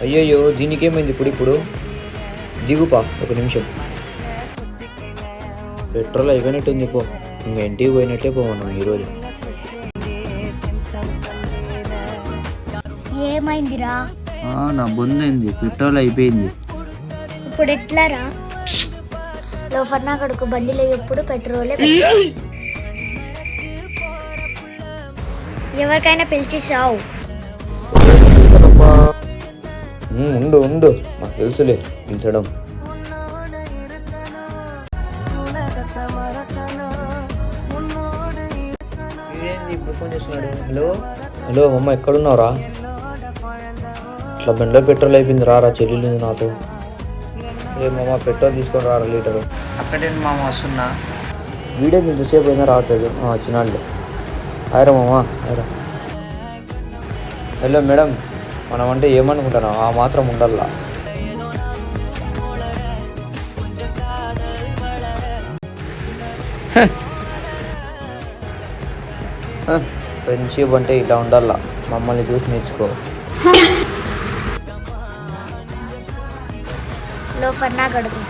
అయ్యయ్యో దీనికేమైంది ఇప్పుడు దిగుపా ఒక నిమిషం. పెట్రోల్ అయిపోయినట్టుంది పో, ఇంకా ఇంటికి పోయినట్టే పో మనం ఈరోజు. ఏమైందిరా? నా బొందైంది, పెట్రోల్ అయిపోయింది. ఇప్పుడు ఎట్లారా? లోఫర్ నా కొడుకు బండిలో ఎప్పుడు పెట్రోలే. ఎవరికైనా పిలిచి సావు. ఉండు ఉండు, నాకు తెలుసులే పిలిచడం. ఇప్పుడు ఫోన్ చేస్తున్నాడు. హలో హలో అమ్మ ఎక్కడున్నావురా? ఇట్లా బండిలో పెట్రోల్ అయిపోయింది, రారా చెల్లెలు నాతో. ఏమమ్మ పెట్రోల్ తీసుకొని రారా లీటరు. అక్కడే మామ వస్తున్నా. వీడియో ఇంతసేపు అయినా రావట్లేదు. వచ్చినాళ్ళే. ఆయరా మామ ఆయరా. హలో మేడం, మనం అంటే ఏమనుకుంటున్నాం ఆ మాత్రం ఉండాలా. ఫ్రెండ్షిప్ అంటే ఇలా ఉండాలా, మమ్మల్ని చూసి నేర్చుకో. లోఫర్ నా కొడుకు.